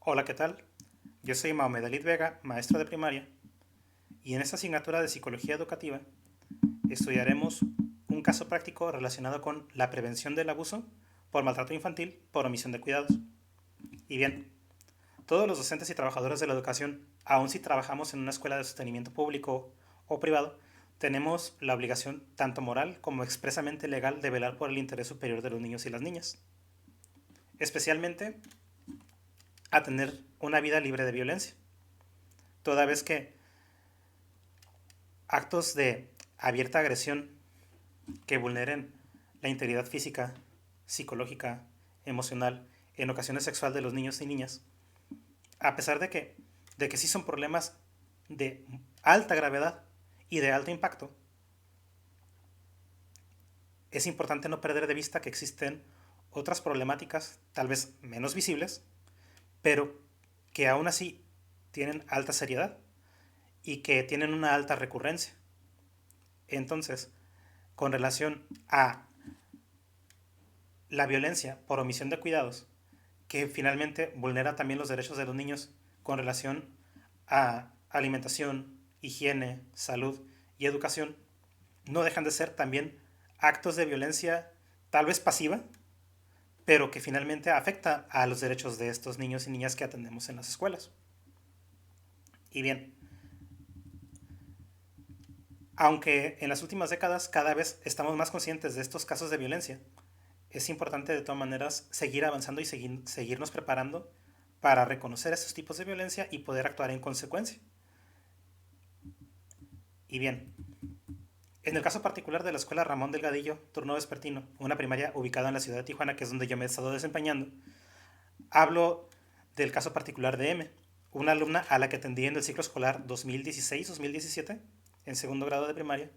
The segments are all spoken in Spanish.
Hola, ¿qué tal? Yo soy Mahomed Alid Vega, maestro de primaria, y en esta asignatura de Psicología Educativa estudiaremos un caso práctico relacionado con la prevención del abuso por maltrato infantil por omisión de cuidados. Y bien, todos los docentes y trabajadores de la educación, aun si trabajamos en una escuela de sostenimiento público o privado, tenemos la obligación tanto moral como expresamente legal de velar por el interés superior de los niños y las niñas, especialmente a tener una vida libre de violencia, toda vez que actos de abierta agresión que vulneren la integridad física, psicológica, emocional, en ocasiones sexual de los niños y niñas, a pesar de que sí son problemas de alta gravedad y de alto impacto, es importante no perder de vista que existen otras problemáticas, tal vez menos visibles, pero que aún así tienen alta seriedad y que tienen una alta recurrencia. Entonces, con relación a la violencia por omisión de cuidados, que finalmente vulnera también los derechos de los niños con relación a alimentación, higiene, salud y educación, no dejan de ser también actos de violencia tal vez pasiva, pero que finalmente afecta a los derechos de estos niños y niñas que atendemos en las escuelas. Y bien, aunque en las últimas décadas cada vez estamos más conscientes de estos casos de violencia, es importante de todas maneras seguir avanzando y seguirnos preparando para reconocer estos tipos de violencia y poder actuar en consecuencia. Y bien, en el caso particular de la escuela Ramón Delgadillo, turno vespertino, una primaria ubicada en la ciudad de Tijuana, que es donde yo me he estado desempeñando, hablo del caso particular de M, una alumna a la que atendí en el ciclo escolar 2016-2017, en segundo grado de primaria,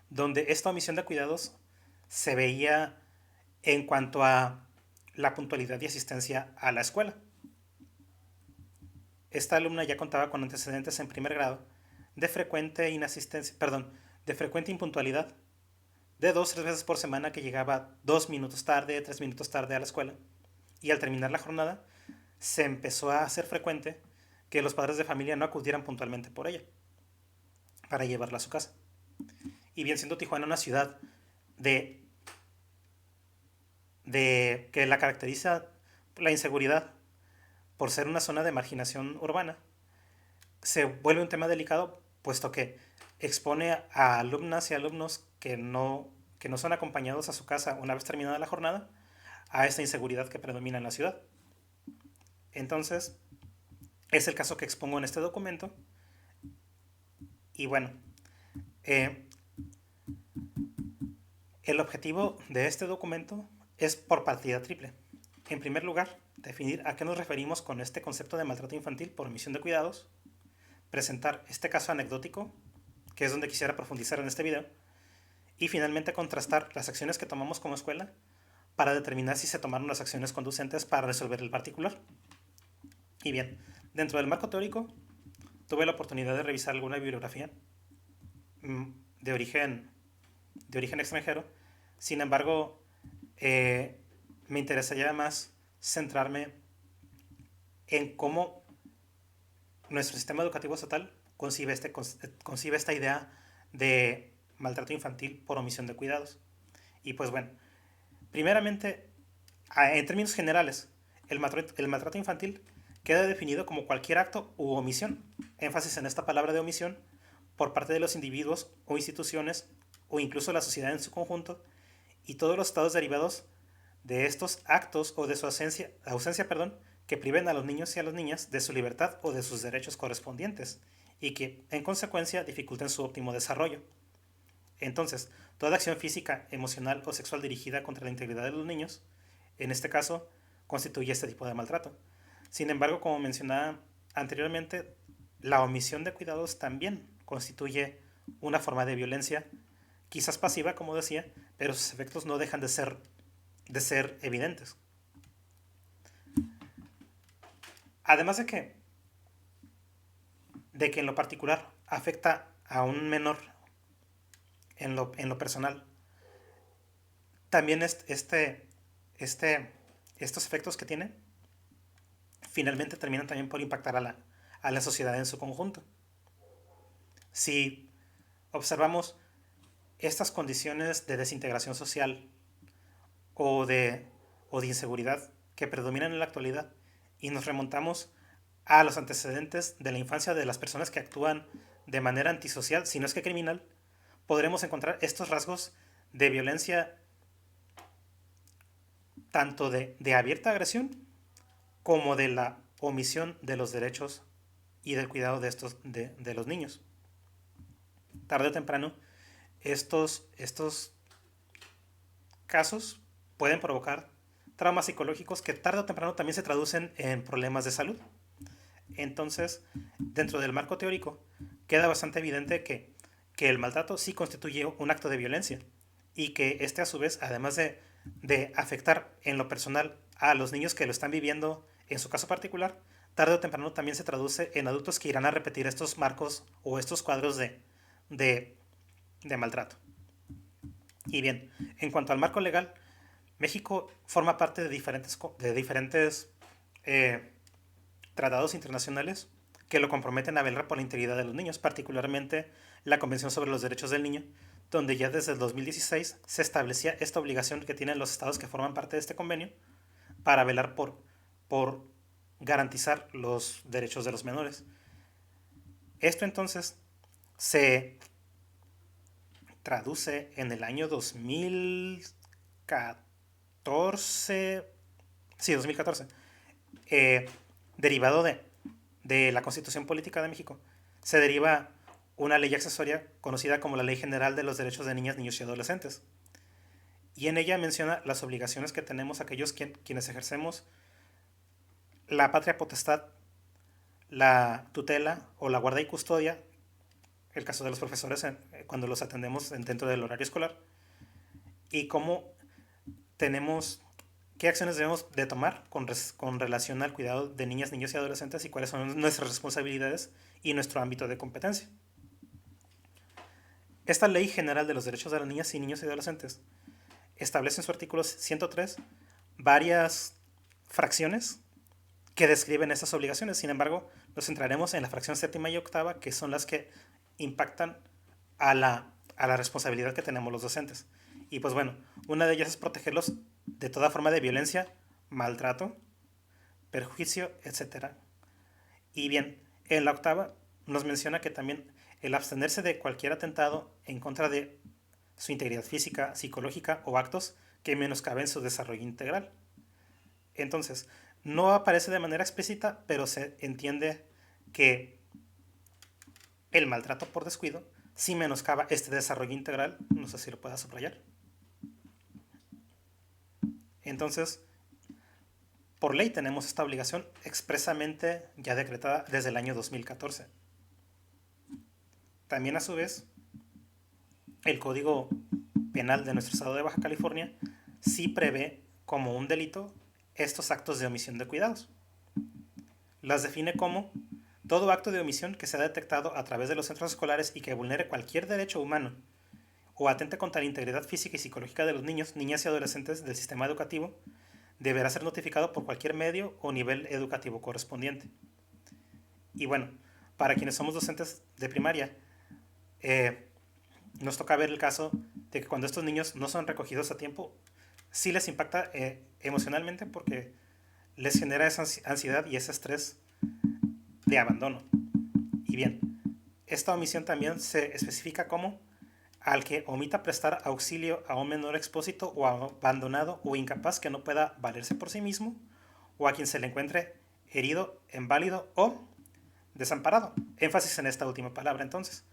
donde esta omisión de cuidados se veía en cuanto a la puntualidad y asistencia a la escuela. Esta alumna ya contaba con antecedentes en primer grado de frecuente inasistencia, perdón, de frecuente impuntualidad, de 2 o 3 veces por semana que llegaba 2 minutos tarde, 3 minutos tarde a la escuela. Y al terminar la jornada, se empezó a hacer frecuente que los padres de familia no acudieran puntualmente por ella, para llevarla a su casa. Y bien siendo Tijuana una ciudad de, de que la caracteriza la inseguridad por ser una zona de marginación urbana, se vuelve un tema delicado, puesto que expone a alumnas y alumnos que no son acompañados a su casa una vez terminada la jornada a esta inseguridad que predomina en la ciudad. Entonces, es el caso que expongo en este documento. Y bueno, eh, el objetivo de este documento es por partida triple. En primer lugar, definir a qué nos referimos con este concepto de maltrato infantil por omisión de cuidados, presentar este caso anecdótico, que es donde quisiera profundizar en este video, y finalmente contrastar las acciones que tomamos como escuela para determinar si se tomaron las acciones conducentes para resolver el particular. Y bien, dentro del marco teórico, tuve la oportunidad de revisar alguna bibliografía mm, de origen, de origen extranjero. Sin embargo, eh, me interesaría más centrarme en cómo nuestro sistema educativo estatal concibe esta idea de maltrato infantil por omisión de cuidados. Y pues bueno, primeramente, en términos generales, el maltrato infantil queda definido como cualquier acto u omisión, énfasis en esta palabra de omisión, por parte de los individuos o instituciones o incluso la sociedad en su conjunto y todos los estados derivados de estos actos o de su ausencia, que priven a los niños y a las niñas de su libertad o de sus derechos correspondientes y que, en consecuencia, dificulten su óptimo desarrollo. Entonces, toda acción física, emocional o sexual dirigida contra la integridad de los niños, en este caso, constituye este tipo de maltrato. Sin embargo, como mencionaba anteriormente, la omisión de cuidados también constituye una forma de violencia, quizás pasiva, como decía, pero sus efectos no dejan de ser evidentes. Además de que en lo particular afecta a un menor en lo personal, también estos efectos que tiene finalmente terminan también por impactar a la sociedad en su conjunto. Si observamos estas condiciones de desintegración social o de, o de inseguridad que predominan en la actualidad y nos remontamos a los antecedentes de la infancia de las personas que actúan de manera antisocial, si no es que criminal, podremos encontrar estos rasgos de violencia tanto de abierta agresión como de la omisión de los derechos y del cuidado de los niños. Tarde o temprano, estos casos pueden provocar traumas psicológicos que tarde o temprano también se traducen en problemas de salud. Entonces, dentro del marco teórico, queda bastante evidente que el maltrato sí constituye un acto de violencia y que este a su vez, además de afectar en lo personal a los niños que lo están viviendo en su caso particular, tarde o temprano también se traduce en adultos que irán a repetir estos marcos o estos cuadros de, de maltrato. Y bien, en cuanto al marco legal, México forma parte de diferentes tratados internacionales que lo comprometen a velar por la integridad de los niños, particularmente la Convención sobre los Derechos del Niño, donde ya desde el 2016 se establecía esta obligación que tienen los estados que forman parte de este convenio para velar por garantizar los derechos de los menores. Esto entonces se traduce en el año 2014, sí, 2014, derivado de la Constitución Política de México, se deriva una ley accesoria conocida como la Ley General de los Derechos de Niñas, Niños y Adolescentes. Y en ella menciona las obligaciones que tenemos aquellos quienes ejercemos la patria potestad, la tutela o la guarda y custodia, el caso de los profesores cuando los atendemos dentro del horario escolar, y cómo tenemos, qué acciones debemos de tomar con relación al cuidado de niñas, niños y adolescentes y cuáles son nuestras responsabilidades y nuestro ámbito de competencia. Esta Ley General de los Derechos de las Niñas y Niños y Adolescentes establece en su artículo 103 varias fracciones que describen estas obligaciones. Sin embargo, nos centraremos en la fracción séptima y octava, que son las que impactan a la responsabilidad que tenemos los docentes. Y pues bueno, una de ellas es protegerlos de toda forma de violencia, maltrato, perjuicio, etc. Y bien, en la octava nos menciona que también el abstenerse de cualquier atentado en contra de su integridad física, psicológica o actos que menoscaben su desarrollo integral. Entonces, no aparece de manera explícita, pero se entiende que el maltrato por descuido sí menoscaba este desarrollo integral. No sé si lo pueda subrayar. Entonces, por ley tenemos esta obligación expresamente ya decretada desde el año 2014. También a su vez, el Código Penal de nuestro estado de Baja California sí prevé como un delito estos actos de omisión de cuidados. Las define como todo acto de omisión que sea detectado a través de los centros escolares y que vulnere cualquier derecho humano o atente contra la integridad física y psicológica de los niños, niñas y adolescentes del sistema educativo, deberá ser notificado por cualquier medio o nivel educativo correspondiente. Y bueno, para quienes somos docentes de primaria, nos toca ver el caso de que cuando estos niños no son recogidos a tiempo, sí les impacta emocionalmente porque les genera esa ansiedad y ese estrés de abandono. Y bien, esta omisión también se especifica como al que omita prestar auxilio a un menor expósito o abandonado o incapaz que no pueda valerse por sí mismo, o a quien se le encuentre herido, inválido o desamparado. Énfasis en esta última palabra entonces,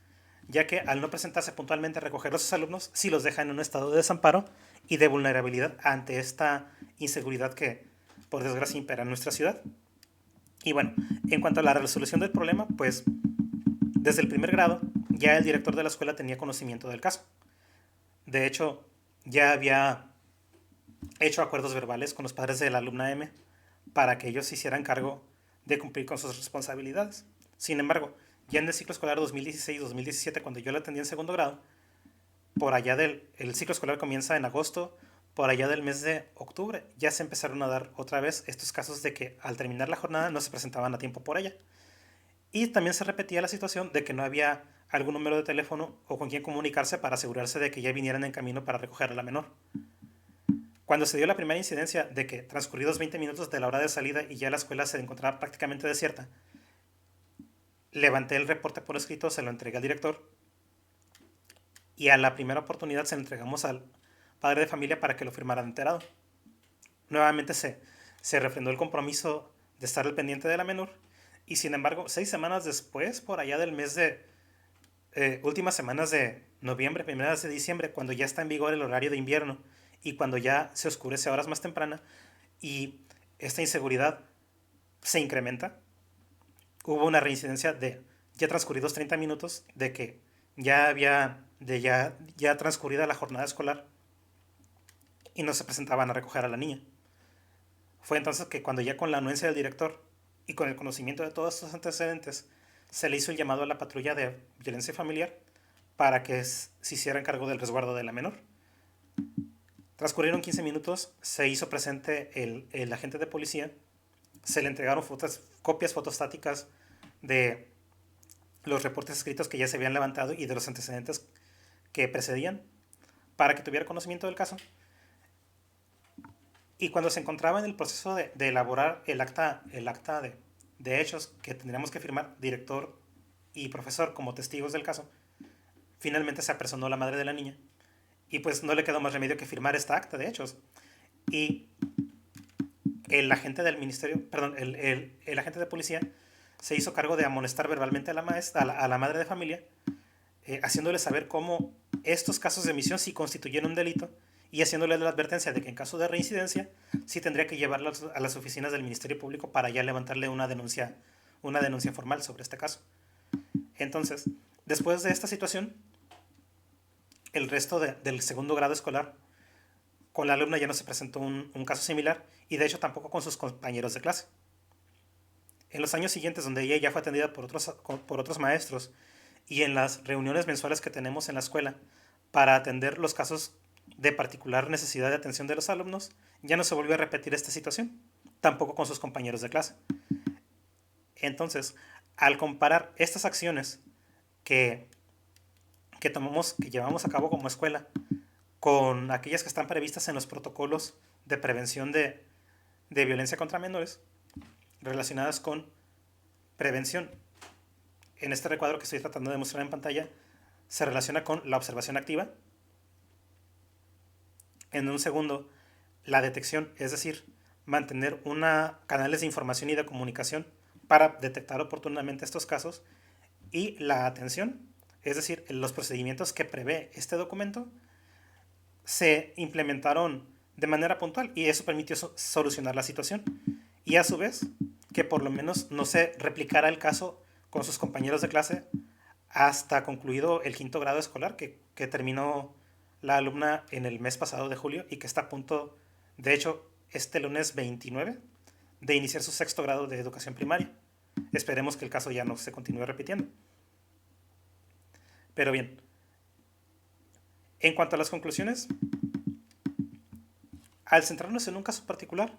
ya que al no presentarse puntualmente a recoger a sus alumnos, sí los deja en un estado de desamparo y de vulnerabilidad ante esta inseguridad que, por desgracia, impera en nuestra ciudad. Y bueno, en cuanto a la resolución del problema, pues desde el primer grado ya el director de la escuela tenía conocimiento del caso. De hecho, ya había hecho acuerdos verbales con los padres de la alumna M para que ellos se hicieran cargo de cumplir con sus responsabilidades. Sin embargo, ya en el ciclo escolar 2016-2017, cuando yo la atendí en segundo grado, por allá el ciclo escolar comienza en agosto, por allá del mes de octubre, ya se empezaron a dar otra vez estos casos de que al terminar la jornada no se presentaban a tiempo por ella. Y también se repetía la situación de que no había algún número de teléfono o con quien comunicarse para asegurarse de que ya vinieran en camino para recoger a la menor. Cuando se dio la primera incidencia de que transcurridos 20 minutos de la hora de salida y ya la escuela se encontraba prácticamente desierta, levanté el reporte por escrito, se lo entregué al director y a la primera oportunidad se lo entregamos al padre de familia para que lo firmara de enterado. Nuevamente se refrendó el compromiso de estar al pendiente de la menor y sin embargo 6 semanas después, por allá del mes de últimas semanas de noviembre, primeras de diciembre, cuando ya está en vigor el horario de invierno y cuando ya se oscurece a horas más tempranas y esta inseguridad se incrementa, hubo una reincidencia de ya transcurridos 30 minutos de que ya había ya transcurrida la jornada escolar y no se presentaban a recoger a la niña. Fue entonces que cuando ya con la anuencia del director y con el conocimiento de todos estos antecedentes, se le hizo el llamado a la patrulla de violencia familiar para que se hiciera cargo del resguardo de la menor. Transcurrieron 15 minutos, se hizo presente el agente de policía, se le entregaron copias fotostáticas de los reportes escritos que ya se habían levantado y de los antecedentes que precedían para que tuviera conocimiento del caso. Y cuando se encontraba en el proceso de elaborar el acta de hechos que tendríamos que firmar director y profesor como testigos del caso, finalmente se apersonó la madre de la niña y pues no le quedó más remedio que firmar esta acta de hechos. Y el agente del ministerio, perdón, el agente de policía se hizo cargo de amonestar verbalmente a la maestra, a la madre de familia, haciéndole saber cómo estos casos de omisión sí constituyen un delito y haciéndole la advertencia de que en caso de reincidencia sí tendría que llevarlo a las oficinas del Ministerio Público para ya levantarle una denuncia formal sobre este caso. Entonces, después de esta situación, el resto del segundo grado escolar, con la alumna ya no se presentó un caso similar y de hecho tampoco con sus compañeros de clase. En los años siguientes, donde ella ya fue atendida por otros maestros y en las reuniones mensuales que tenemos en la escuela para atender los casos de particular necesidad de atención de los alumnos, ya no se volvió a repetir esta situación, tampoco con sus compañeros de clase. Entonces, al comparar estas acciones que llevamos a cabo como escuela con aquellas que están previstas en los protocolos de prevención de violencia contra menores relacionadas con prevención, en este recuadro que estoy tratando de mostrar en pantalla, se relaciona con la observación activa. En un segundo, la detección, es decir, mantener canales de información y de comunicación para detectar oportunamente estos casos. Y la atención, es decir, los procedimientos que prevé este documento, se implementaron de manera puntual y eso permitió solucionar la situación. Y a su vez, que por lo menos no se replicara el caso con sus compañeros de clase hasta concluido el quinto grado escolar que terminó la alumna en el mes pasado de julio y que está a punto, de hecho, este lunes 29, de iniciar su sexto grado de educación primaria. Esperemos que el caso ya no se continúe repitiendo. Pero bien, en cuanto a las conclusiones, al centrarnos en un caso particular,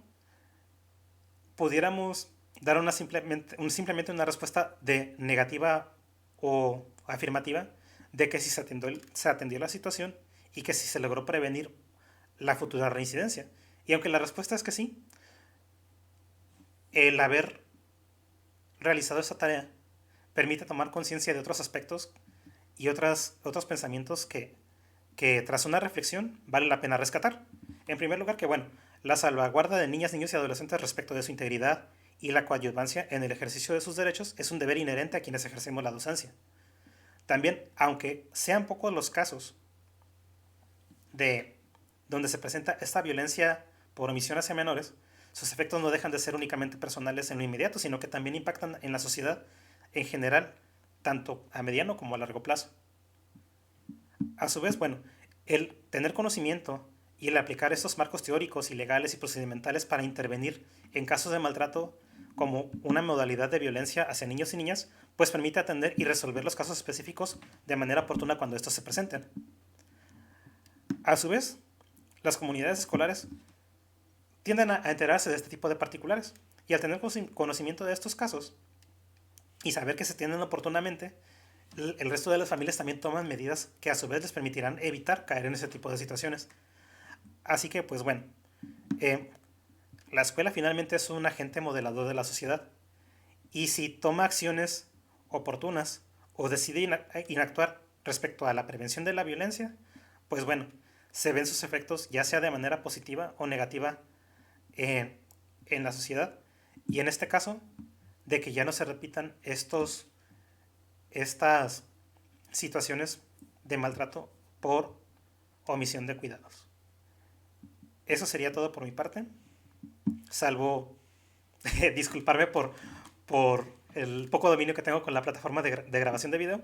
pudiéramos dar simplemente una respuesta de negativa o afirmativa de que si se atendió la situación y que si se logró prevenir la futura reincidencia. Y aunque la respuesta es que sí, el haber realizado esta tarea permite tomar conciencia de otros aspectos y otros pensamientos que tras una reflexión vale la pena rescatar. En primer lugar, que bueno, la salvaguarda de niñas, niños y adolescentes respecto de su integridad y la coadyuvancia en el ejercicio de sus derechos es un deber inherente a quienes ejercemos la docencia. También, aunque sean pocos los casos de donde se presenta esta violencia por omisión hacia menores, sus efectos no dejan de ser únicamente personales en lo inmediato, sino que también impactan en la sociedad en general, tanto a mediano como a largo plazo. A su vez, bueno, el tener conocimiento y el aplicar estos marcos teóricos y legales y procedimentales para intervenir en casos de maltrato como una modalidad de violencia hacia niños y niñas, pues permite atender y resolver los casos específicos de manera oportuna cuando estos se presenten. A su vez, las comunidades escolares tienden a enterarse de este tipo de particulares. Y al tener conocimiento de estos casos y saber que se tienen oportunamente, el resto de las familias también toman medidas que a su vez les permitirán evitar caer en ese tipo de situaciones. Así que, pues bueno, eh, la escuela finalmente es un agente modelador de la sociedad. Y si toma acciones oportunas o decide inactuar respecto a la prevención de la violencia, pues bueno, se ven sus efectos ya sea de manera positiva o negativa en, en la sociedad. Y en este caso, de que ya no se repitan estas situaciones de maltrato por omisión de cuidados. Eso sería todo por mi parte, salvo disculparme por el poco dominio que tengo con la plataforma de grabación de video,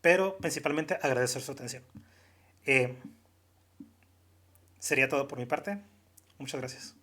pero principalmente agradecer su atención. Eh, Sería todo por mi parte. Muchas gracias.